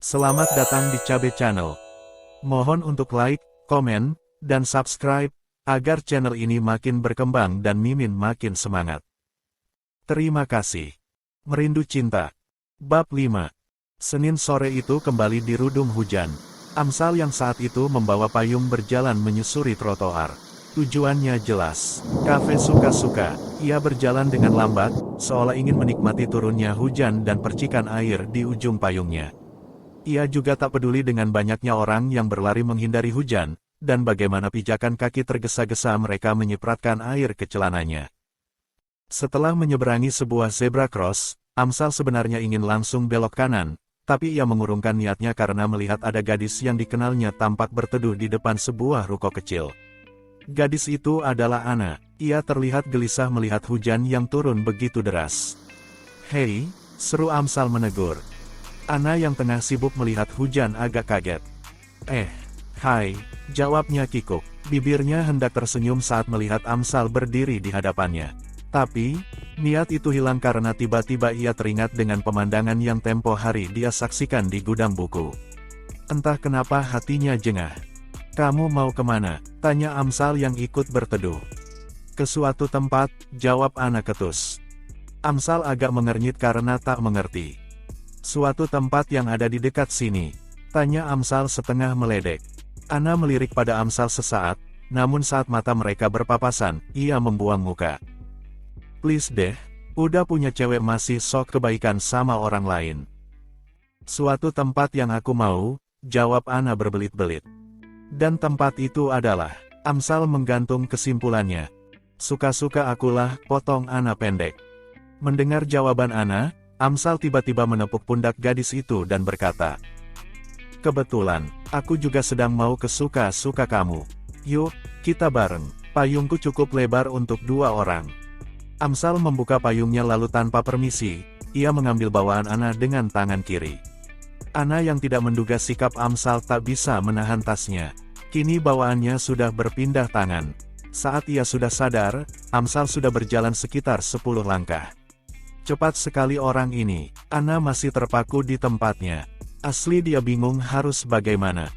Selamat datang di Cabe Channel. Mohon untuk like, komen, dan subscribe, agar channel ini makin berkembang dan Mimin makin semangat. Terima kasih. Merindu Cinta. Bab 5. Senin sore itu kembali dirudung hujan. Amsal yang saat itu membawa payung berjalan menyusuri trotoar. Tujuannya jelas. Kafe suka-suka. Ia berjalan dengan lambat, seolah ingin menikmati turunnya hujan dan percikan air di ujung payungnya. Ia juga tak peduli dengan banyaknya orang yang berlari menghindari hujan, dan bagaimana pijakan kaki tergesa-gesa mereka menyipratkan air ke celananya. Setelah menyeberangi sebuah zebra cross, Amsal sebenarnya ingin langsung belok kanan, tapi ia mengurungkan niatnya karena melihat ada gadis yang dikenalnya tampak berteduh di depan sebuah ruko kecil. Gadis itu adalah Anna. Ia terlihat gelisah melihat hujan yang turun begitu deras. "Hei," seru Amsal menegur. Anna yang tengah sibuk melihat hujan agak kaget. Hai," jawabnya kikuk. Bibirnya hendak tersenyum saat melihat Amsal berdiri di hadapannya. Tapi, niat itu hilang karena tiba-tiba ia teringat dengan pemandangan yang tempo hari dia saksikan di gudang buku. Entah kenapa hatinya jengah. "Kamu mau kemana?" tanya Amsal yang ikut berteduh. "Ke suatu tempat," jawab Anna ketus. Amsal agak mengernyit karena tak mengerti. "Suatu tempat yang ada di dekat sini?" tanya Amsal setengah meledek. Anna melirik pada Amsal sesaat, namun saat mata mereka berpapasan, ia membuang muka. "Please deh, udah punya cewek masih sok kebaikan sama orang lain." "Suatu tempat yang aku mau," jawab Anna berbelit-belit. "Dan tempat itu adalah..." Amsal menggantung kesimpulannya. "Suka-suka akulah," potong Anna pendek. Mendengar jawaban Anna, Amsal tiba-tiba menepuk pundak gadis itu dan berkata, "Kebetulan, aku juga sedang mau ke suka-suka kamu. Yuk, kita bareng. Payungku cukup lebar untuk 2 orang." Amsal membuka payungnya lalu tanpa permisi, ia mengambil bawaan Anna dengan tangan kiri. Anna yang tidak menduga sikap Amsal tak bisa menahan tasnya. Kini bawaannya sudah berpindah tangan. Saat ia sudah sadar, Amsal sudah berjalan sekitar 10 langkah. Cepat sekali orang ini. Anna masih terpaku di tempatnya. Asli dia bingung harus bagaimana.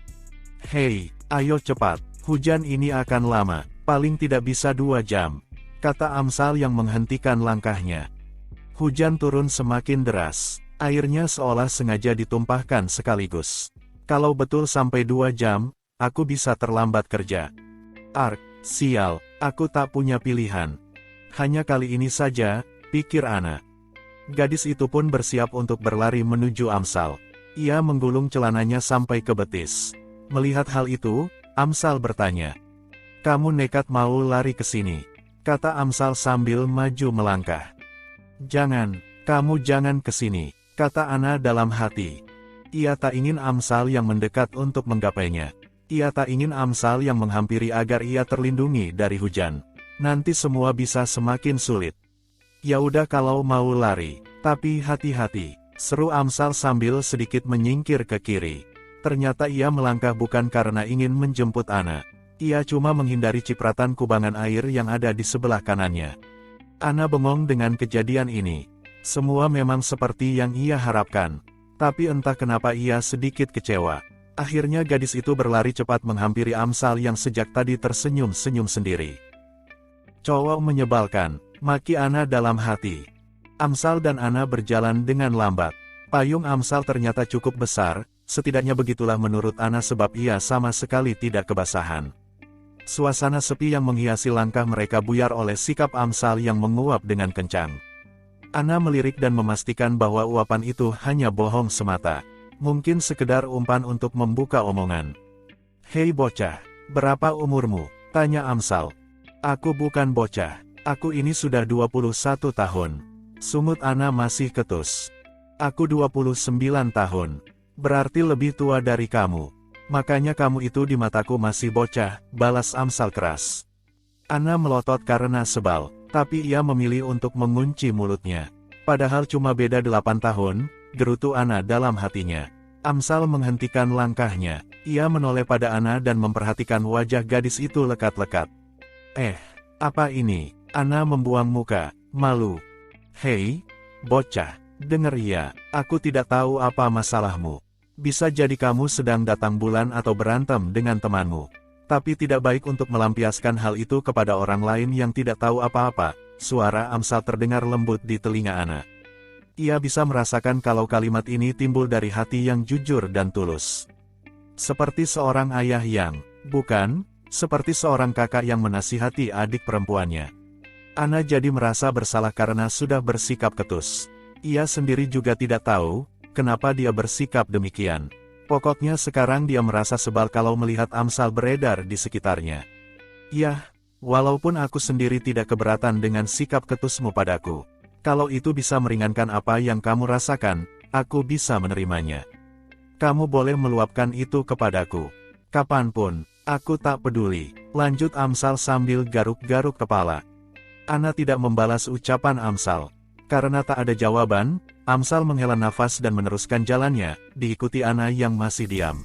"Hei, ayo cepat. Hujan ini akan lama. Paling tidak bisa 2 jam. Kata Amsal yang menghentikan langkahnya. Hujan turun semakin deras. Airnya seolah sengaja ditumpahkan sekaligus. "Kalau betul sampai 2 jam, aku bisa terlambat kerja. Sial, aku tak punya pilihan. Hanya kali ini saja," pikir Anna. Gadis itu pun bersiap untuk berlari menuju Amsal. Ia menggulung celananya sampai ke betis. Melihat hal itu, Amsal bertanya, "Kamu nekat mau lari ke sini?" kata Amsal sambil maju melangkah. "Jangan, kamu jangan ke sini," kata Anna dalam hati. Ia tak ingin Amsal yang mendekat untuk menggapainya. Ia tak ingin Amsal yang menghampiri agar ia terlindungi dari hujan. Nanti semua bisa semakin sulit. "Ya udah kalau mau lari, tapi hati-hati," seru Amsal sambil sedikit menyingkir ke kiri. Ternyata ia melangkah bukan karena ingin menjemput Anna. Ia cuma menghindari cipratan kubangan air yang ada di sebelah kanannya. Anna bengong dengan kejadian ini. Semua memang seperti yang ia harapkan. Tapi entah kenapa ia sedikit kecewa. Akhirnya gadis itu berlari cepat menghampiri Amsal yang sejak tadi tersenyum-senyum sendiri. "Cowok menyebalkan," maki Anna dalam hati. Amsal dan Anna berjalan dengan lambat. Payung Amsal ternyata cukup besar, setidaknya begitulah menurut Anna sebab ia sama sekali tidak kebasahan. Suasana sepi yang menghiasi langkah mereka buyar oleh sikap Amsal yang menguap dengan kencang. Anna melirik dan memastikan bahwa uapan itu hanya bohong semata. Mungkin sekedar umpan untuk membuka omongan. "Hei bocah, berapa umurmu?" tanya Amsal. "Aku bukan bocah. Aku ini sudah 21 tahun. Sungut Anna masih ketus. "Aku 29 tahun. Berarti lebih tua dari kamu. Makanya kamu itu di mataku masih bocah," balas Amsal keras. Anna melotot karena sebal, tapi ia memilih untuk mengunci mulutnya. Padahal cuma beda 8 tahun, gerutu Anna dalam hatinya. Amsal menghentikan langkahnya. Ia menoleh pada Anna dan memperhatikan wajah gadis itu lekat-lekat. Apa ini?" Anna membuang muka, malu. "Hei, bocah, dengar ya, aku tidak tahu apa masalahmu. Bisa jadi kamu sedang datang bulan atau berantem dengan temanmu. Tapi tidak baik untuk melampiaskan hal itu kepada orang lain yang tidak tahu apa-apa. Suara Amsal terdengar lembut di telinga Ana. Ia bisa merasakan kalau kalimat ini timbul dari hati yang jujur dan tulus. Seperti seorang ayah yang, bukan, seperti seorang kakak yang menasihati adik perempuannya. Ana jadi merasa bersalah karena sudah bersikap ketus. Ia sendiri juga tidak tahu, kenapa dia bersikap demikian. Pokoknya sekarang dia merasa sebal kalau melihat Amsal beredar di sekitarnya. Yah, walaupun aku sendiri tidak keberatan dengan sikap ketusmu padaku. Kalau itu bisa meringankan apa yang kamu rasakan, aku bisa menerimanya. Kamu boleh meluapkan itu kepadaku. Kapanpun, aku tak peduli, lanjut Amsal sambil garuk-garuk kepala. Ana tidak membalas ucapan Amsal. Karena tak ada jawaban, Amsal menghela nafas dan meneruskan jalannya, diikuti Ana yang masih diam.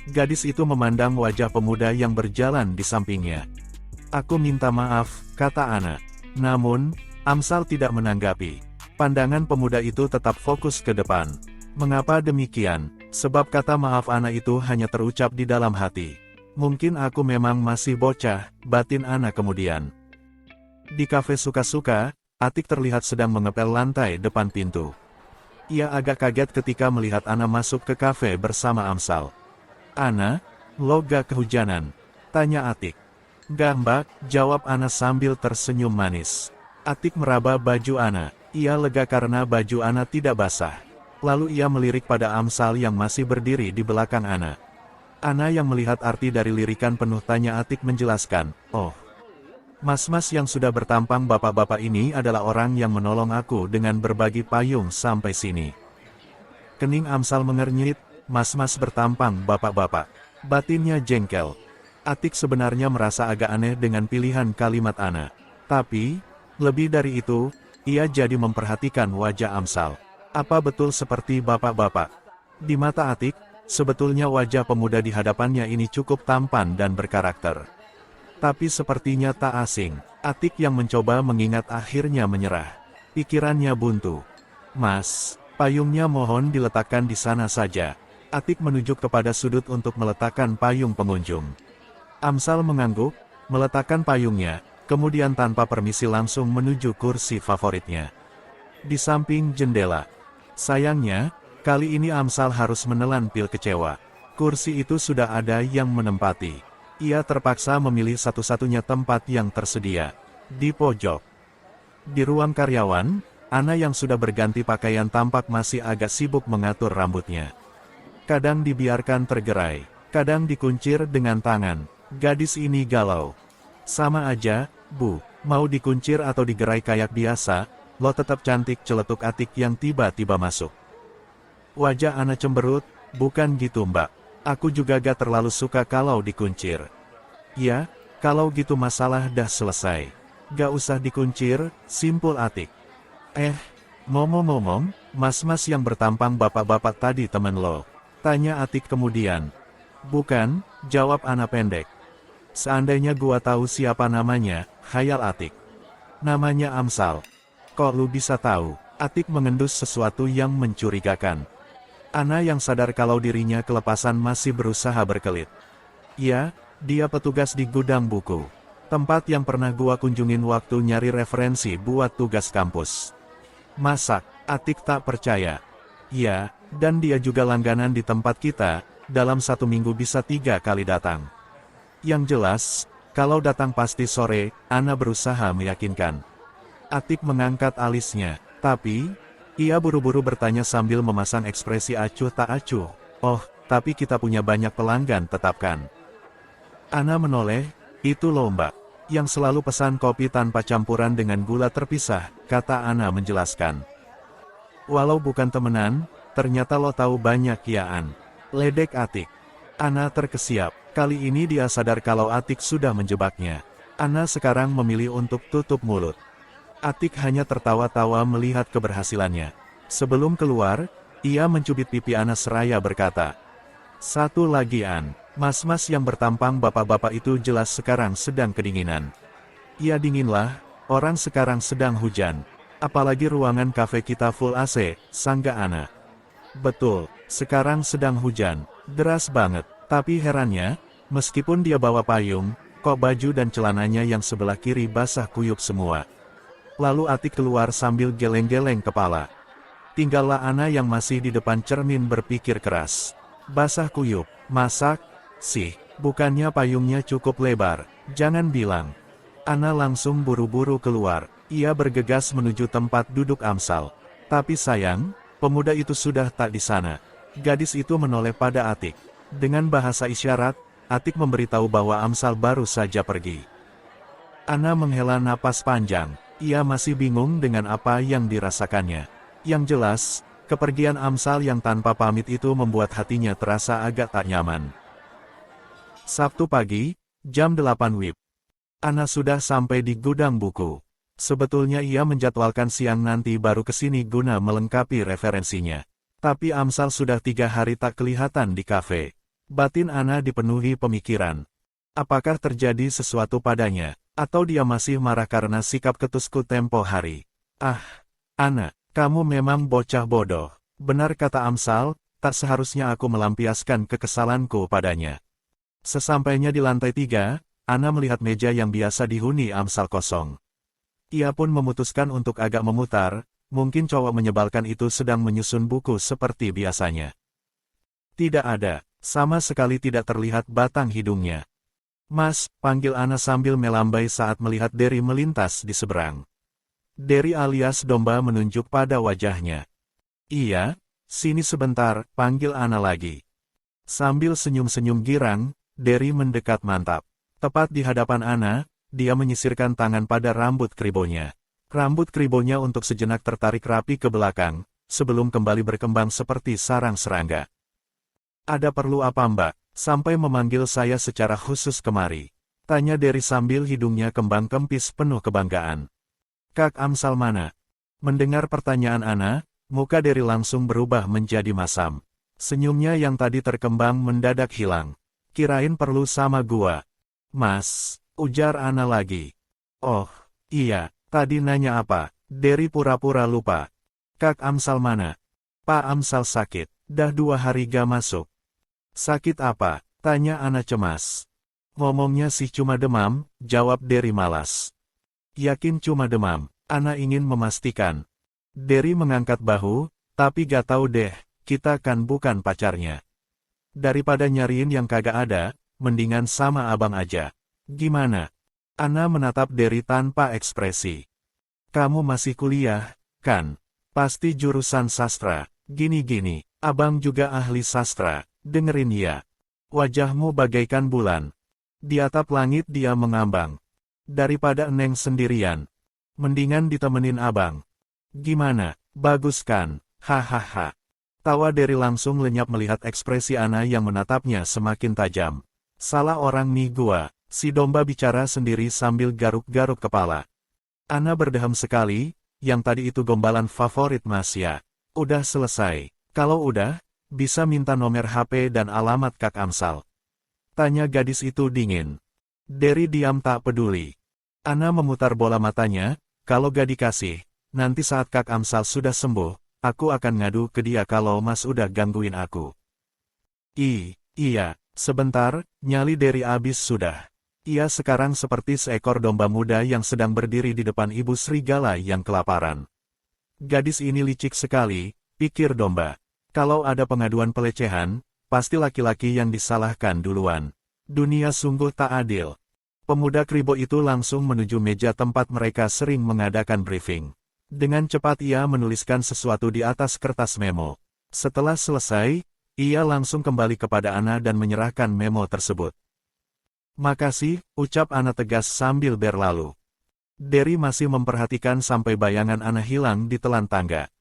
Gadis itu memandang wajah pemuda yang berjalan di sampingnya. Aku minta maaf, kata Ana. Namun, Amsal tidak menanggapi. Pandangan pemuda itu tetap fokus ke depan. Mengapa demikian? Sebab kata maaf Ana itu hanya terucap di dalam hati. Mungkin aku memang masih bocah, batin Ana kemudian. Di kafe suka-suka, Atik terlihat sedang mengepel lantai depan pintu. Ia agak kaget ketika melihat Ana masuk ke kafe bersama Amsal. Ana, lo gak kehujanan? Tanya Atik. Gak mbak, jawab Ana sambil tersenyum manis. Atik meraba baju Ana. Ia lega karena baju Ana tidak basah. Lalu ia melirik pada Amsal yang masih berdiri di belakang Ana. Ana yang melihat arti dari lirikan penuh tanya Atik menjelaskan, oh. Mas-mas yang sudah bertampang bapak-bapak ini adalah orang yang menolong aku dengan berbagi payung sampai sini. Kening Amsal mengernyit, mas-mas bertampang bapak-bapak. Batinnya jengkel. Atik sebenarnya merasa agak aneh dengan pilihan kalimat Ana. Tapi, lebih dari itu, ia jadi memperhatikan wajah Amsal. Apa betul seperti bapak-bapak? Di mata Atik, sebetulnya wajah pemuda di hadapannya ini cukup tampan dan berkarakter. Tapi sepertinya tak asing. Atik yang mencoba mengingat akhirnya menyerah. Pikirannya buntu. Mas, payungnya mohon diletakkan di sana saja. Atik menunjuk kepada sudut untuk meletakkan payung pengunjung. Amsal mengangguk, meletakkan payungnya, kemudian tanpa permisi langsung menuju kursi favoritnya. Di samping jendela. Sayangnya, kali ini Amsal harus menelan pil kecewa. Kursi itu sudah ada yang menempati. Ia terpaksa memilih satu-satunya tempat yang tersedia, di pojok. Di ruang karyawan, Ana yang sudah berganti pakaian tampak masih agak sibuk mengatur rambutnya. Kadang dibiarkan tergerai, kadang dikuncir dengan tangan. Gadis ini galau. Sama aja, Bu, mau dikuncir atau digerai kayak biasa, lo tetap cantik, celetuk Atik yang tiba-tiba masuk. Wajah Ana cemberut, bukan gitu mbak. Aku juga gak terlalu suka kalau dikuncir. Ya, kalau gitu masalah dah selesai. Gak usah dikuncir, simpul Atik. Ngomong-ngomong, mas-mas yang bertampang bapak-bapak tadi temen lo? Tanya Atik kemudian. Bukan, jawab Ana pendek. Seandainya gua tahu siapa namanya, khayal Atik. Namanya Amsal. Kok lu bisa tahu? Atik mengendus sesuatu yang mencurigakan. Ana yang sadar kalau dirinya kelepasan masih berusaha berkelit. Ya, dia petugas di gudang buku. Tempat yang pernah gua kunjungin waktu nyari referensi buat tugas kampus. Masak, Atik tak percaya. Ya, dan dia juga langganan di tempat kita, dalam 1 minggu bisa 3 kali datang. Yang jelas, kalau datang pasti sore, Ana berusaha meyakinkan. Atik mengangkat alisnya, tapi ia buru-buru bertanya sambil memasang ekspresi acuh tak acuh. Oh, tapi kita punya banyak pelanggan tetap kan? Ana menoleh, itu loh mbak. Yang selalu pesan kopi tanpa campuran dengan gula terpisah, kata Ana menjelaskan. Walau bukan temenan, ternyata lo tahu banyak ya An. Ledek Atik. Ana terkesiap, kali ini dia sadar kalau Atik sudah menjebaknya. Ana sekarang memilih untuk tutup mulut. Atik hanya tertawa-tawa melihat keberhasilannya. Sebelum keluar, ia mencubit pipi Ana seraya berkata, "Satu lagi An, mas-mas yang bertampang bapak-bapak itu jelas sekarang sedang kedinginan." "Ya dinginlah, orang sekarang sedang hujan. Apalagi ruangan kafe kita full AC," sangga Ana. Betul, sekarang sedang hujan, deras banget. Tapi herannya, meskipun dia bawa payung, kok baju dan celananya yang sebelah kiri basah kuyup semua. Lalu Atik keluar sambil geleng-geleng kepala. Tinggallah Ana yang masih di depan cermin berpikir keras. Basah kuyup, masak, sih, bukannya payungnya cukup lebar, jangan bilang. Ana langsung buru-buru keluar, ia bergegas menuju tempat duduk Amsal. Tapi sayang, pemuda itu sudah tak di sana. Gadis itu menoleh pada Atik. Dengan bahasa isyarat, Atik memberitahu bahwa Amsal baru saja pergi. Ana menghela napas panjang, ia masih bingung dengan apa yang dirasakannya. Yang jelas, kepergian Amsal yang tanpa pamit itu membuat hatinya terasa agak tak nyaman. Sabtu pagi, jam 8 WIB. Ana sudah sampai di gudang buku. Sebetulnya ia menjadwalkan siang nanti baru ke sini guna melengkapi referensinya. Tapi Amsal sudah 3 hari tak kelihatan di kafe. Batin Ana dipenuhi pemikiran. Apakah terjadi sesuatu padanya, atau dia masih marah karena sikap ketusku tempo hari? Ah, Ana, kamu memang bocah bodoh. Benar kata Amsal, tak seharusnya aku melampiaskan kekesalanku padanya. Sesampainya di lantai 3, Ana melihat meja yang biasa dihuni Amsal kosong. Ia pun memutuskan untuk agak memutar, mungkin cowok menyebalkan itu sedang menyusun buku seperti biasanya. Tidak ada, sama sekali tidak terlihat batang hidungnya. Mas, panggil Ana sambil melambai saat melihat Derry melintas di seberang. Derry alias domba menunjuk pada wajahnya. Iya, sini sebentar, panggil Ana lagi. Sambil senyum-senyum girang, Derry mendekat mantap. Tepat di hadapan Ana, dia menyisirkan tangan pada rambut kribonya. Rambut kribonya untuk sejenak tertarik rapi ke belakang, sebelum kembali berkembang seperti sarang serangga. Ada perlu apa Mbak, sampai memanggil saya secara khusus kemari? Tanya Derry sambil hidungnya kembang kempis penuh kebanggaan. Kak Amsal mana? Mendengar pertanyaan Ana, muka Derry langsung berubah menjadi masam. Senyumnya yang tadi terkembang mendadak hilang. Kirain perlu sama gua. Mas, ujar Ana lagi. Oh, iya, tadi nanya apa? Derry pura-pura lupa. Kak Amsal mana? Pak Amsal sakit, dah 2 hari gak masuk. Sakit apa? Tanya Ana cemas. Ngomongnya sih cuma demam, jawab Derry malas. Yakin cuma demam? Ana ingin memastikan. Derry mengangkat bahu, tapi gak tahu deh, kita kan bukan pacarnya. Daripada nyariin yang kagak ada, mendingan sama abang aja. Gimana? Ana menatap Derry tanpa ekspresi. Kamu masih kuliah, kan? Pasti jurusan sastra. Gini-gini, abang juga ahli sastra. Dengerin ya. Wajahmu bagaikan bulan. Di atap langit dia mengambang. Daripada Neng sendirian. Mendingan ditemenin abang. Gimana? Bagus kan? Hahaha. Tawa Derry langsung lenyap melihat ekspresi Ana yang menatapnya semakin tajam. Salah orang nih gua, si domba bicara sendiri sambil garuk-garuk kepala. Ana berdehem sekali, yang tadi itu gombalan favorit Mas ya. Udah selesai. Kalau udah, bisa minta nomor HP dan alamat Kak Amsal. Tanya gadis itu dingin. Derry diam tak peduli. Ana memutar bola matanya, kalau gak dikasih, nanti saat Kak Amsal sudah sembuh, aku akan ngadu ke dia kalau Mas udah gangguin aku. Iya, sebentar, nyali Derry abis sudah. Ia sekarang seperti seekor domba muda yang sedang berdiri di depan ibu serigala yang kelaparan. Gadis ini licik sekali, pikir domba. Kalau ada pengaduan pelecehan, pasti laki-laki yang disalahkan duluan. Dunia sungguh tak adil. Pemuda kribo itu langsung menuju meja tempat mereka sering mengadakan briefing. Dengan cepat ia menuliskan sesuatu di atas kertas memo. Setelah selesai, ia langsung kembali kepada Ana dan menyerahkan memo tersebut. Makasih, ucap Ana tegas sambil berlalu. Derry masih memperhatikan sampai bayangan Ana hilang di telan tangga.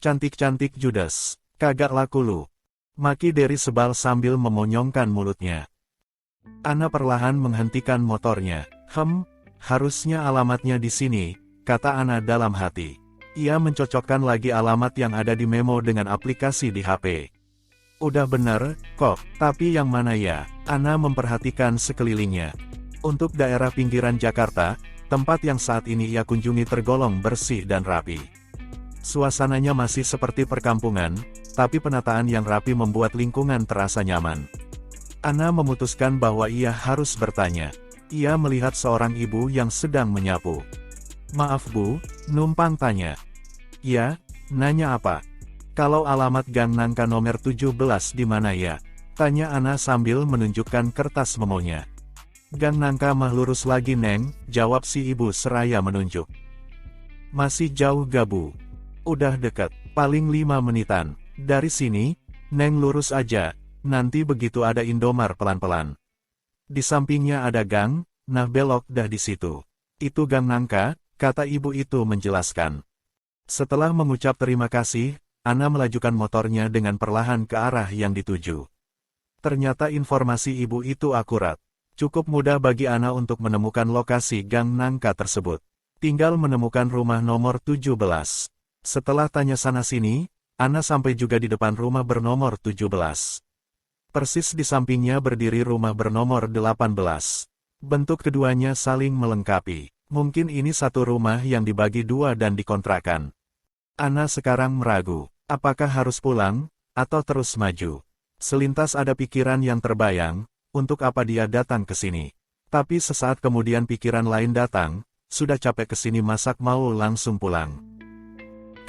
Cantik-cantik judes, kagak laku lu. Maki Derry sebal sambil memonyongkan mulutnya. Ana perlahan menghentikan motornya. Harusnya alamatnya di sini, kata Ana dalam hati. Ia mencocokkan lagi alamat yang ada di memo dengan aplikasi di HP. Udah bener, kok, tapi yang mana ya? Ana memperhatikan sekelilingnya. Untuk daerah pinggiran Jakarta, tempat yang saat ini ia kunjungi tergolong bersih dan rapi. Suasananya masih seperti perkampungan, tapi penataan yang rapi membuat lingkungan terasa nyaman. Ana memutuskan bahwa ia harus bertanya. Ia melihat seorang ibu yang sedang menyapu. "Maaf Bu, numpang tanya." "Ya, nanya apa?" "Kalau alamat Gang Nangka nomor 17 di mana ya?" tanya Ana sambil menunjukkan kertas memonya. "Gang Nangka mah lurus lagi Neng," jawab si ibu seraya menunjuk. "Masih jauh gak Bu?" "Udah dekat, paling 5 menitan. Dari sini, Neng lurus aja, nanti begitu ada Indomar pelan-pelan. Di sampingnya ada gang, nah belok dah di situ. Itu Gang Nangka," kata ibu itu menjelaskan. Setelah mengucap terima kasih, Ana melajukan motornya dengan perlahan ke arah yang dituju. Ternyata informasi ibu itu akurat. Cukup mudah bagi Ana untuk menemukan lokasi Gang Nangka tersebut. Tinggal menemukan rumah nomor 17. Setelah tanya sana-sini, Ana sampai juga di depan rumah bernomor 17. Persis di sampingnya berdiri rumah bernomor 18. Bentuk keduanya saling melengkapi. Mungkin ini satu rumah yang dibagi dua dan dikontrakan. Ana sekarang meragu, apakah harus pulang, atau terus maju. Selintas ada pikiran yang terbayang, untuk apa dia datang ke sini. Tapi sesaat kemudian pikiran lain datang, sudah capek kesini masak mau langsung pulang.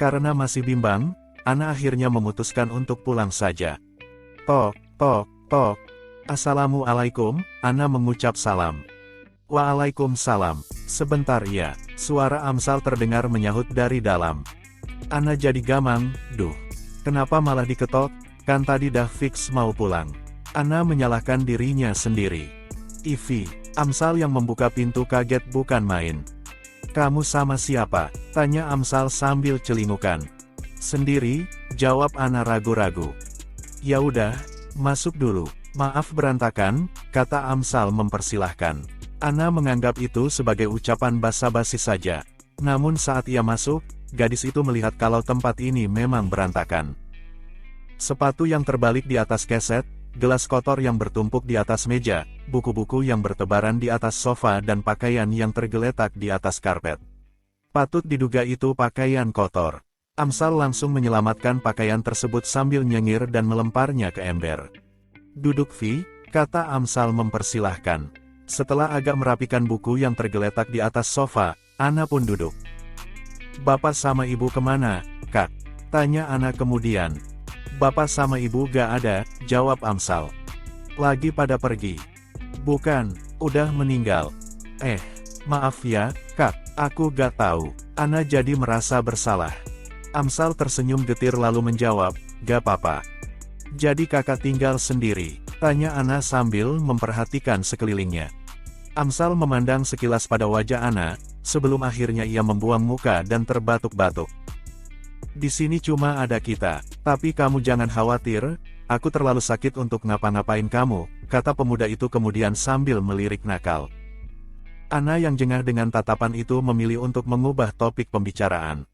Karena masih bimbang, Ana akhirnya memutuskan untuk pulang saja. Tok, tok, tok. "Assalamualaikum," Ana mengucap salam. "Waalaikumsalam." "Sebentar ya." Suara Amsal terdengar menyahut dari dalam. Ana jadi gamang, duh. Kenapa malah diketok, kan tadi dah fix mau pulang. Ana menyalahkan dirinya sendiri. "Ivi," Amsal yang membuka pintu kaget bukan main. "Kamu sama siapa?" tanya Amsal sambil celingukan. "Sendiri," jawab Ana ragu-ragu. "Ya udah, masuk dulu. Maaf berantakan," kata Amsal mempersilahkan. Ana menganggap itu sebagai ucapan basa-basi saja. Namun saat ia masuk, gadis itu melihat kalau tempat ini memang berantakan. Sepatu yang terbalik di atas keset, gelas kotor yang bertumpuk di atas meja, buku-buku yang bertebaran di atas sofa dan pakaian yang tergeletak di atas karpet. Patut diduga itu pakaian kotor. Amsal langsung menyelamatkan pakaian tersebut sambil nyengir dan melemparnya ke ember. "Duduk Vi," kata Amsal mempersilahkan. Setelah agak merapikan buku yang tergeletak di atas sofa, Ana pun duduk. "Bapak sama ibu kemana, Kak?" tanya Ana kemudian. "Bapak sama ibu gak ada," jawab Amsal. "Lagi pada pergi." "Bukan, udah meninggal." Maaf ya, Kak, aku gak tahu." Ana jadi merasa bersalah. Amsal tersenyum getir lalu menjawab, "Gak apa-apa." "Jadi kakak tinggal sendiri?" tanya Ana sambil memperhatikan sekelilingnya. Amsal memandang sekilas pada wajah Ana, sebelum akhirnya ia membuang muka dan terbatuk-batuk. "Di sini cuma ada kita, tapi kamu jangan khawatir, aku terlalu sakit untuk ngapa-ngapain kamu," kata pemuda itu kemudian sambil melirik nakal. Ana yang jengah dengan tatapan itu memilih untuk mengubah topik pembicaraan.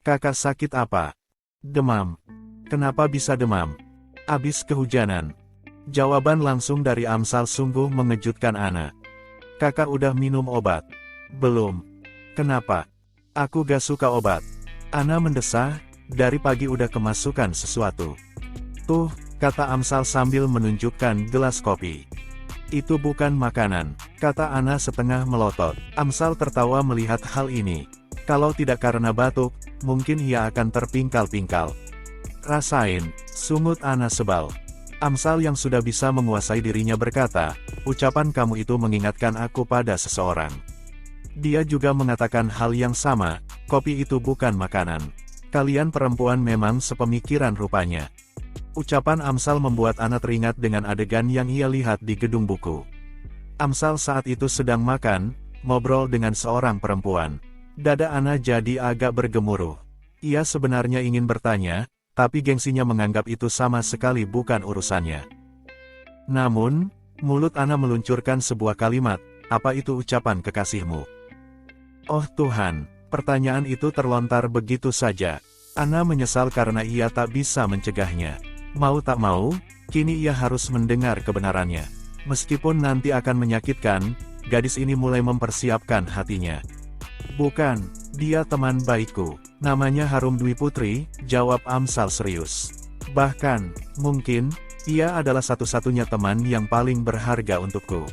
"Kakak sakit apa?" "Demam." "Kenapa bisa demam?" "Abis kehujanan." Jawaban langsung dari Amsal sungguh mengejutkan Ana. "Kakak udah minum obat?" "Belum." "Kenapa?" "Aku gak suka obat." Ana mendesah, dari pagi udah kemasukan sesuatu. "Tuh," kata Amsal sambil menunjukkan gelas kopi. "Itu bukan makanan," kata Ana setengah melotot. Amsal tertawa melihat hal ini. Kalau tidak karena batuk, mungkin ia akan terpingkal-pingkal. "Rasain," sungut Ana sebal. Amsal yang sudah bisa menguasai dirinya berkata, "Ucapan kamu itu mengingatkan aku pada seseorang. Dia juga mengatakan hal yang sama, kopi itu bukan makanan. Kalian perempuan memang sepemikiran rupanya." Ucapan Amsal membuat Ana teringat dengan adegan yang ia lihat di gedung buku. Amsal saat itu sedang makan, ngobrol dengan seorang perempuan. Dada Ana jadi agak bergemuruh. Ia sebenarnya ingin bertanya, tapi gengsinya menganggap itu sama sekali bukan urusannya. Namun, mulut Ana meluncurkan sebuah kalimat, "Apa itu ucapan kekasihmu?" Oh Tuhan, pertanyaan itu terlontar begitu saja. Ana menyesal karena ia tak bisa mencegahnya. Mau tak mau, kini ia harus mendengar kebenarannya. Meskipun nanti akan menyakitkan, gadis ini mulai mempersiapkan hatinya. "Bukan, Dia teman baikku. Namanya Harum Dwi Putri, jawab Amsal serius. Bahkan, mungkin, ia adalah satu-satunya teman yang paling berharga untukku.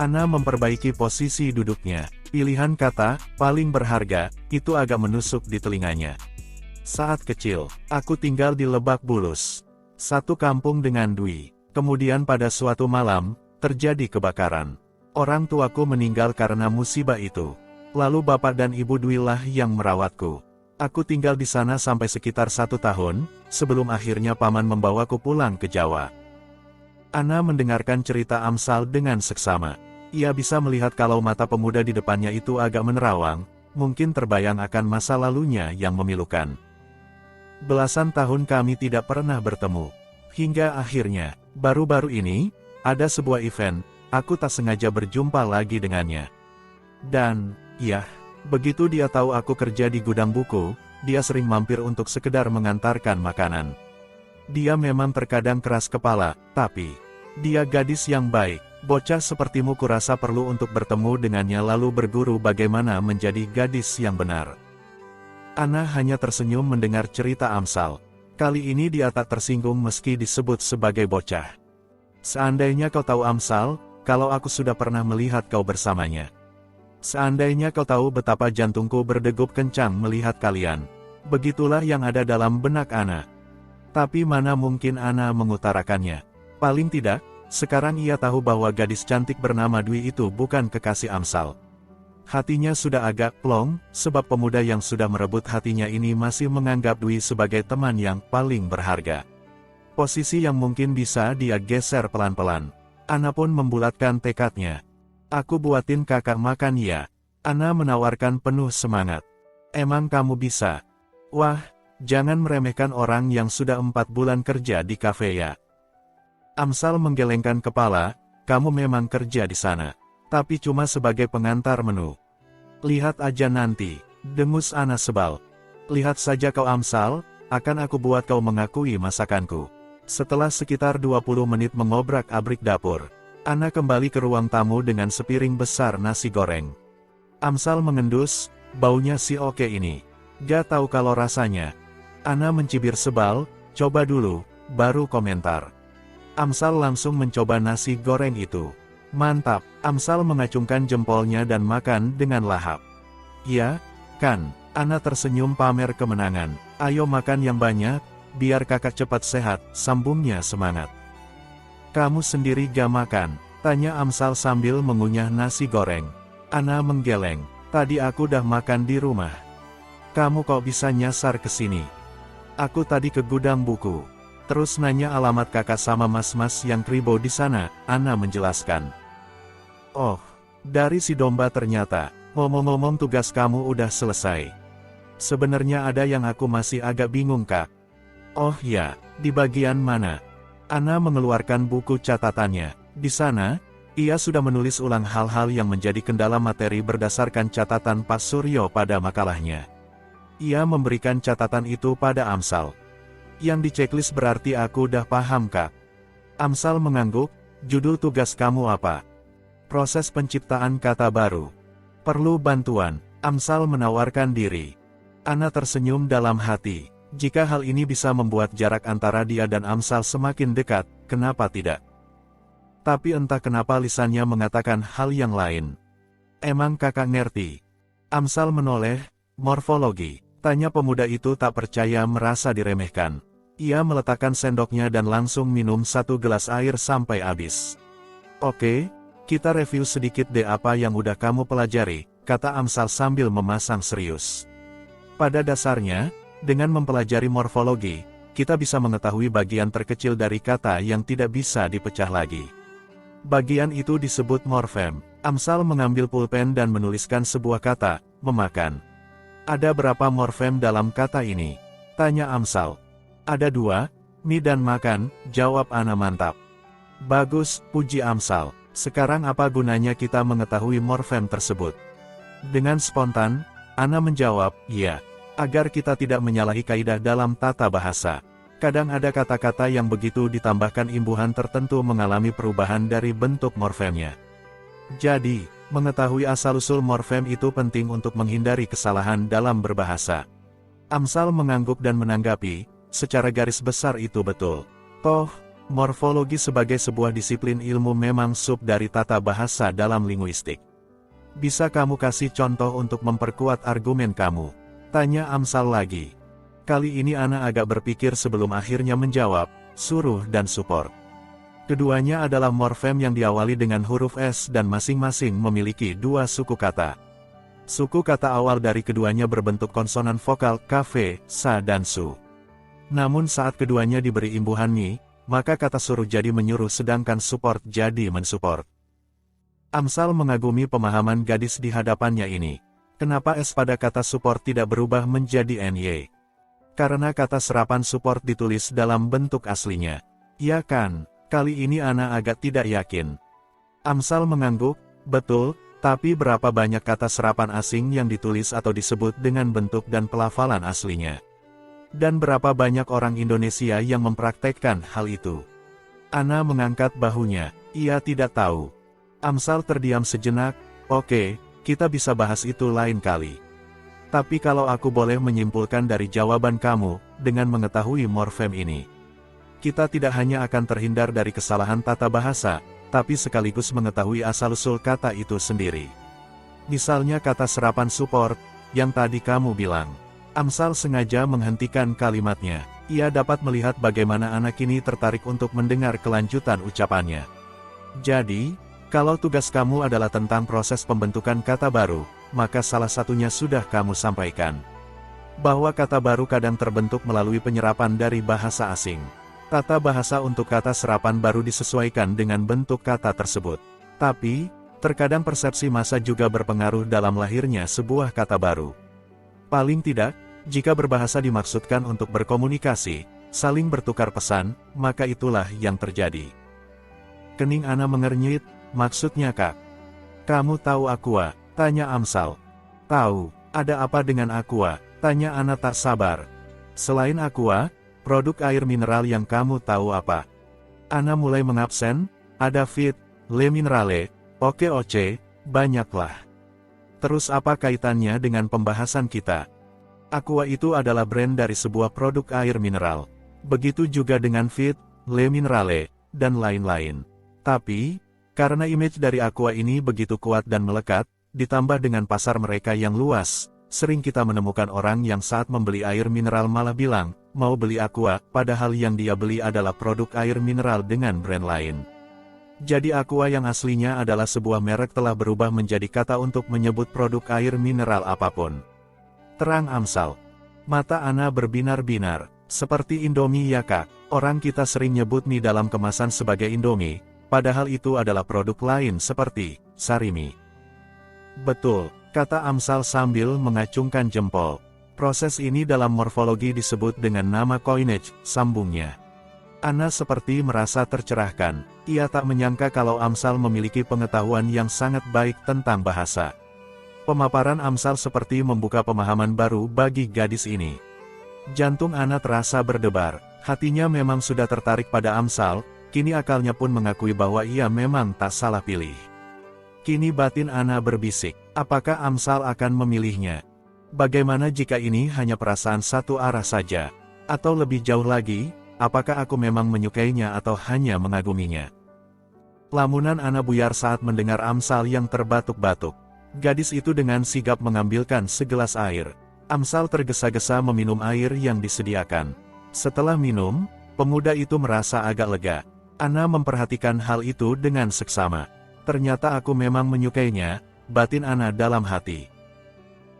Ana memperbaiki posisi duduknya. Pilihan kata, paling berharga, itu agak menusuk di telinganya. Saat kecil, aku tinggal di Lebak Bulus. Satu kampung dengan Dwi. Kemudian pada suatu malam, terjadi kebakaran. Orang tuaku meninggal karena musibah itu. Lalu bapak dan ibu Dwi lah yang merawatku. Aku tinggal di sana sampai sekitar 1 tahun, sebelum akhirnya paman membawaku pulang ke Jawa. Ana mendengarkan cerita Amsal dengan seksama. Ia bisa melihat kalau mata pemuda di depannya itu agak menerawang, mungkin terbayang akan masa lalunya yang memilukan. Belasan tahun kami tidak pernah bertemu. Hingga akhirnya, baru-baru ini, ada sebuah event, aku tak sengaja berjumpa lagi dengannya. Dan, ya, begitu dia tahu aku kerja di gudang buku, dia sering mampir untuk sekedar mengantarkan makanan. Dia memang terkadang keras kepala, tapi dia gadis yang baik. Bocah sepertimu kurasa perlu untuk bertemu dengannya lalu berguru bagaimana menjadi gadis yang benar. Ana hanya tersenyum mendengar cerita Amsal. Kali ini dia tak tersinggung meski disebut sebagai bocah. Seandainya kau tahu Amsal, kalau aku sudah pernah melihat kau bersamanya. Seandainya kau tahu betapa jantungku berdegup kencang melihat kalian. Begitulah yang ada dalam benak Ana. Tapi mana mungkin Ana mengutarakannya. Paling tidak, sekarang ia tahu bahwa gadis cantik bernama Dwi itu bukan kekasih Amsal. Hatinya sudah agak plong, sebab pemuda yang sudah merebut hatinya ini masih menganggap Dwi sebagai teman yang paling berharga. Posisi yang mungkin bisa dia geser pelan-pelan. Ana pun membulatkan tekadnya. Aku buatin kakak makan ya. Ana menawarkan penuh semangat. Emang kamu bisa? Wah, jangan meremehkan orang yang sudah 4 bulan kerja di kafe ya. Amsal menggelengkan kepala, kamu memang kerja di sana. Tapi cuma sebagai pengantar menu. Lihat aja nanti, dengus Ana sebal. Lihat saja kau Amsal, akan aku buat kau mengakui masakanku. Setelah sekitar 20 menit mengobrak-abrik dapur, Ana kembali ke ruang tamu dengan sepiring besar nasi goreng. Amsal mengendus, baunya si oke ini. Gak tahu kalau rasanya. Ana mencibir sebal, coba dulu, baru komentar. Amsal langsung mencoba nasi goreng itu. Mantap, Amsal mengacungkan jempolnya dan makan dengan lahap. Ya, kan, Ana tersenyum pamer kemenangan. Ayo makan yang banyak, biar kakak cepat sehat, sambungnya semangat. Kamu sendiri gak makan? Tanya Amsal sambil mengunyah nasi goreng. Ana menggeleng, tadi aku udah makan di rumah. Kamu kok bisa nyasar ke sini? Aku tadi ke gudang buku. Terus nanya alamat kakak sama mas-mas yang kribo di sana, Ana menjelaskan. Oh, dari si domba ternyata. Ngomong-ngomong tugas kamu udah selesai. Sebenarnya ada yang aku masih agak bingung kak. Oh ya, di bagian mana? Ana mengeluarkan buku catatannya. Di sana, ia sudah menulis ulang hal-hal yang menjadi kendala materi berdasarkan catatan Pak Suryo pada makalahnya. Ia memberikan catatan itu pada Amsal. Yang di checklist berarti aku udah paham kak. Amsal mengangguk, judul tugas kamu apa? Proses penciptaan kata baru. Perlu bantuan, Amsal menawarkan diri. Ana tersenyum dalam hati. Jika hal ini bisa membuat jarak antara dia dan Amsal semakin dekat, kenapa tidak? Tapi entah kenapa lisannya mengatakan hal yang lain. Emang kakak ngerti? Amsal menoleh, morfologi. Tanya pemuda itu tak percaya merasa diremehkan. Ia meletakkan sendoknya dan langsung minum 1 gelas air sampai habis. Oke, kita review sedikit deh apa yang udah kamu pelajari, kata Amsal sambil memasang serius. Pada dasarnya, dengan mempelajari morfologi, kita bisa mengetahui bagian terkecil dari kata yang tidak bisa dipecah lagi. Bagian itu disebut morfem. Amsal mengambil pulpen dan menuliskan sebuah kata, memakan. Ada berapa morfem dalam kata ini? Tanya Amsal. Ada 2, mie dan makan, jawab Ana mantap. Bagus, puji Amsal. Sekarang apa gunanya kita mengetahui morfem tersebut? Dengan spontan, Ana menjawab, iya. Agar kita tidak menyalahi kaidah dalam tata bahasa. Kadang ada kata-kata yang begitu ditambahkan imbuhan tertentu mengalami perubahan dari bentuk morfemnya. Jadi, Mengetahui asal-usul morfem itu penting untuk menghindari kesalahan dalam berbahasa. Amsal mengangguk dan menanggapi, secara garis besar itu betul. Toh, morfologi sebagai sebuah disiplin ilmu memang sub dari tata bahasa dalam linguistik. Bisa kamu kasih contoh untuk memperkuat argumen kamu? Tanya Amsal lagi. Kali ini Ana agak berpikir sebelum akhirnya menjawab, suruh dan support. Keduanya adalah morfem yang diawali dengan huruf S dan masing-masing memiliki dua suku kata. Suku kata awal dari keduanya berbentuk konsonan vokal kv, sa dan su. Namun saat keduanya diberi imbuhan ni, maka kata suruh jadi menyuruh sedangkan support jadi mensupport. Amsal mengagumi pemahaman gadis di hadapannya ini. Kenapa S pada kata support tidak berubah menjadi ny? Karena kata serapan support ditulis dalam bentuk aslinya. Iya kan? Kali ini Ana agak tidak yakin. Amsal mengangguk, betul, tapi berapa banyak kata serapan asing yang ditulis atau disebut dengan bentuk dan pelafalan aslinya? Dan berapa banyak orang Indonesia yang mempraktekkan hal itu? Ana mengangkat bahunya, ia tidak tahu. Amsal terdiam sejenak, oke, kita bisa bahas itu lain kali. Tapi kalau aku boleh menyimpulkan dari jawaban kamu, dengan mengetahui morfem ini, kita tidak hanya akan terhindar dari kesalahan tata bahasa, tapi sekaligus mengetahui asal-usul kata itu sendiri. Misalnya kata serapan support, yang tadi kamu bilang. Amsal sengaja menghentikan kalimatnya. Ia dapat melihat bagaimana anak ini tertarik untuk mendengar kelanjutan ucapannya. Jadi, kalau tugas kamu adalah tentang proses pembentukan kata baru, maka salah satunya sudah kamu sampaikan. Bahwa kata baru kadang terbentuk melalui penyerapan dari bahasa asing. Tata bahasa untuk kata serapan baru disesuaikan dengan bentuk kata tersebut. Tapi, terkadang persepsi massa juga berpengaruh dalam lahirnya sebuah kata baru. Paling tidak, jika berbahasa dimaksudkan untuk berkomunikasi, saling bertukar pesan, maka itulah yang terjadi. Kening Ana mengernyit, maksudnya Kak? Kamu tahu Aqua? Tanya Amsal. Tahu, ada apa dengan Aqua? Tanya Ana tak sabar. Selain Aqua, produk air mineral yang kamu tahu apa? Ana mulai mengabsen, ada Fit, Le Minerale, Oke, banyaklah. Terus apa kaitannya dengan pembahasan kita? Aqua itu adalah brand dari sebuah produk air mineral. Begitu juga dengan Fit, Le Minerale, dan lain-lain. Tapi, karena image dari Aqua ini begitu kuat dan melekat, ditambah dengan pasar mereka yang luas, sering kita menemukan orang yang saat membeli air mineral malah bilang, mau beli Aqua, padahal yang dia beli adalah produk air mineral dengan brand lain. Jadi Aqua yang aslinya adalah sebuah merek telah berubah menjadi kata untuk menyebut produk air mineral apapun. Terang Amsal. Mata Ana berbinar-binar, seperti Indomie ya Kak, orang kita sering nyebut mie dalam kemasan sebagai Indomie, padahal itu adalah produk lain seperti Sarimi. Betul, kata Amsal sambil mengacungkan jempol. Proses ini dalam morfologi disebut dengan nama coinage, sambungnya. Ana seperti merasa tercerahkan, ia tak menyangka kalau Amsal memiliki pengetahuan yang sangat baik tentang bahasa. Pemaparan Amsal seperti membuka pemahaman baru bagi gadis ini. Jantung Ana terasa berdebar, hatinya memang sudah tertarik pada Amsal, kini akalnya pun mengakui bahwa ia memang tak salah pilih. Kini batin Ana berbisik, apakah Amsal akan memilihnya? Bagaimana jika ini hanya perasaan satu arah saja? Atau lebih jauh lagi, apakah aku memang menyukainya atau hanya mengaguminya? Lamunan Ana buyar saat mendengar Amsal yang terbatuk-batuk. Gadis itu dengan sigap mengambilkan segelas air. Amsal tergesa-gesa meminum air yang disediakan. Setelah minum, pemuda itu merasa agak lega. Ana memperhatikan hal itu dengan seksama. Ternyata aku memang menyukainya, batin Ana dalam hati.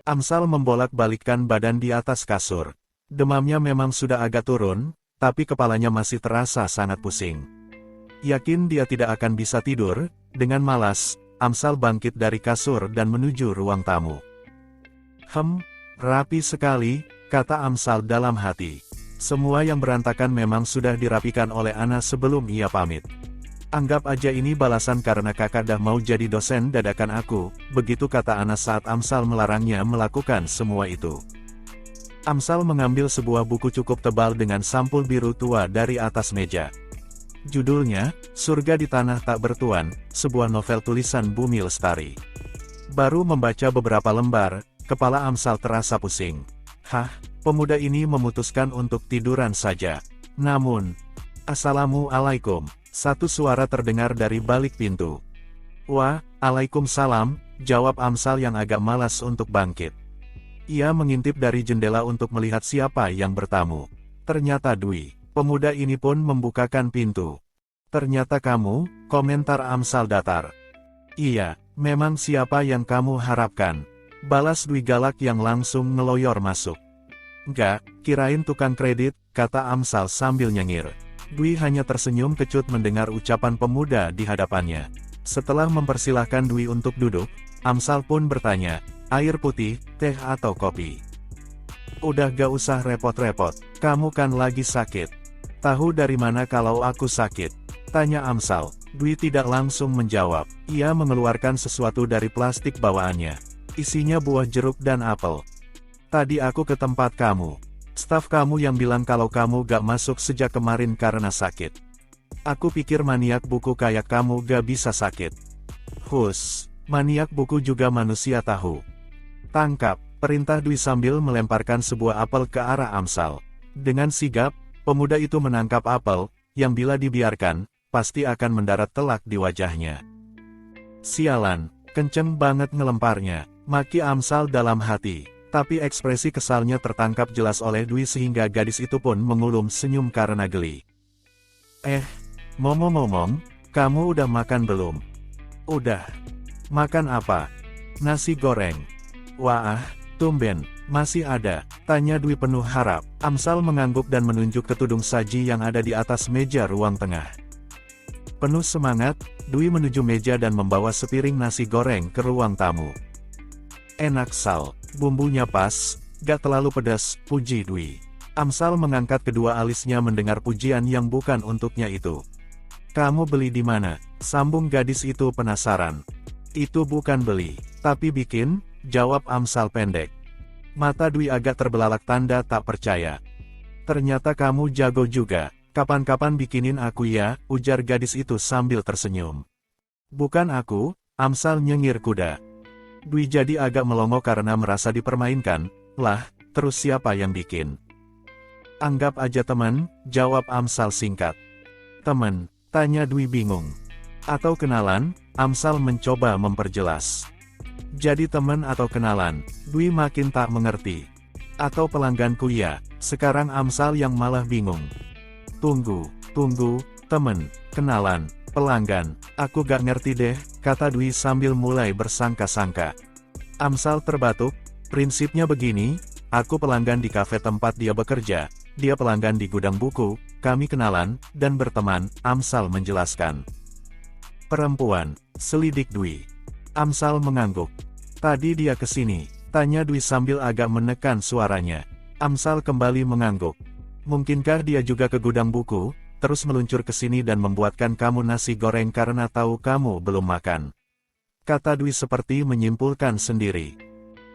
Amsal membolak-balikkan badan di atas kasur. Demamnya memang sudah agak turun, tapi kepalanya masih terasa sangat pusing. Yakin dia tidak akan bisa tidur, dengan malas, Amsal bangkit dari kasur dan menuju ruang tamu. Rapi sekali, kata Amsal dalam hati. Semua yang berantakan memang sudah dirapikan oleh Ana sebelum ia pamit. Anggap aja ini balasan karena kakak dah mau jadi dosen dadakan aku, begitu kata Ana saat Amsal melarangnya melakukan semua itu. Amsal mengambil sebuah buku cukup tebal dengan sampul biru tua dari atas meja. Judulnya, Surga di Tanah Tak Bertuan, sebuah novel tulisan Bumi Lestari. Baru membaca beberapa lembar, kepala Amsal terasa pusing. Hah, pemuda ini memutuskan untuk tiduran saja. Namun, "Assalamualaikum," satu suara terdengar dari balik pintu. "Waalaikumsalam," jawab Amsal yang agak malas untuk bangkit. Ia mengintip dari jendela untuk melihat siapa yang bertamu. Ternyata Dwi. Pemuda ini pun membukakan pintu. "Ternyata kamu," komentar Amsal datar. "Iya, memang siapa yang kamu harapkan?" balas Dwi galak yang langsung ngeloyor masuk. "Enggak, kirain tukang kredit," kata Amsal sambil nyengir. Dwi hanya tersenyum kecut mendengar ucapan pemuda di hadapannya. Setelah mempersilahkan Dwi untuk duduk, Amsal pun bertanya, "Air putih, teh atau kopi?" "Udah gak usah repot-repot, kamu kan lagi sakit." "Tahu dari mana kalau aku sakit?" tanya Amsal. Dwi tidak langsung menjawab. Ia mengeluarkan sesuatu dari plastik bawaannya. Isinya buah jeruk dan apel. "Tadi aku ke tempat kamu. Staf kamu yang bilang kalau kamu gak masuk sejak kemarin karena sakit. Aku pikir maniak buku kayak kamu gak bisa sakit." "Hus, maniak buku juga manusia tahu." "Tangkap," perintah Dwi sambil melemparkan sebuah apel ke arah Amsal. Dengan sigap, pemuda itu menangkap apel, yang bila dibiarkan, pasti akan mendarat telak di wajahnya. "Sialan, kenceng banget ngelemparnya," maki Amsal dalam hati. Tapi ekspresi kesalnya tertangkap jelas oleh Dwi sehingga gadis itu pun mengulum senyum karena geli. Ngomong-ngomong, kamu udah makan belum?" "Udah." "Makan apa?" "Nasi goreng." "Wah, tumben, masih ada," tanya Dwi penuh harap. Amsal mengangguk dan menunjuk ke tudung saji yang ada di atas meja ruang tengah. Penuh semangat, Dwi menuju meja dan membawa sepiring nasi goreng ke ruang tamu. "Enak Sal, bumbunya pas, gak terlalu pedas," puji Dwi. Amsal mengangkat kedua alisnya mendengar pujian yang bukan untuknya itu. "Kamu beli di mana?" sambung gadis itu penasaran. "Itu bukan beli, tapi bikin," jawab Amsal pendek. Mata Dwi agak terbelalak tanda tak percaya. "Ternyata kamu jago juga. Kapan-kapan bikinin aku ya," ujar gadis itu sambil tersenyum. "Bukan aku," Amsal nyengir kuda. Dwi jadi agak melongo karena merasa dipermainkan. "Lah, terus siapa yang bikin?" "Anggap aja teman," jawab Amsal singkat. "Teman?" tanya Dwi bingung. "Atau kenalan?" Amsal mencoba memperjelas. "Jadi teman atau kenalan?" Dwi makin tak mengerti. "Atau pelangganku ya?" Sekarang Amsal yang malah bingung. Tunggu, temen, kenalan, pelanggan, aku gak ngerti deh," kata Dwi sambil mulai bersangka-sangka. Amsal terbatuk, "Prinsipnya begini, aku pelanggan di kafe tempat dia bekerja, dia pelanggan di gudang buku, kami kenalan, dan berteman," Amsal menjelaskan. "Perempuan?" selidik Dwi. Amsal mengangguk. "Tadi dia kesini?" tanya Dwi sambil agak menekan suaranya. Amsal kembali mengangguk. "Mungkinkah dia juga ke gudang buku, terus meluncur ke sini dan membuatkan kamu nasi goreng karena tahu kamu belum makan?" kata Dwi seperti menyimpulkan sendiri.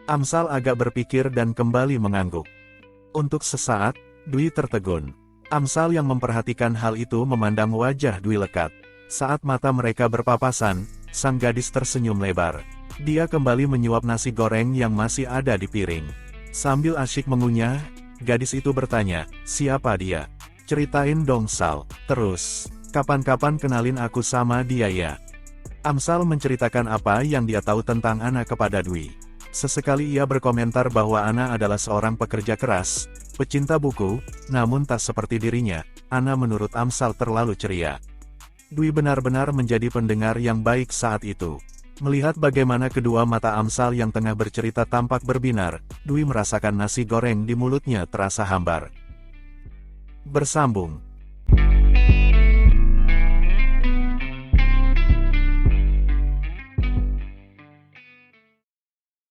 Amsal agak berpikir dan kembali mengangguk. Untuk sesaat, Dwi tertegun. Amsal yang memperhatikan hal itu memandang wajah Dwi lekat. Saat mata mereka berpapasan, sang gadis tersenyum lebar. Dia kembali menyuap nasi goreng yang masih ada di piring. Sambil asyik mengunyah, gadis itu bertanya, "Siapa dia? Ceritain dong Sal, terus, kapan-kapan kenalin aku sama dia ya." Amsal menceritakan apa yang dia tahu tentang Ana kepada Dwi. Sesekali ia berkomentar bahwa Ana adalah seorang pekerja keras, pecinta buku, namun tak seperti dirinya, Ana menurut Amsal terlalu ceria. Dwi benar-benar menjadi pendengar yang baik saat itu. Melihat bagaimana kedua mata Amsal yang tengah bercerita tampak berbinar, Dwi merasakan nasi goreng di mulutnya terasa hambar. Bersambung.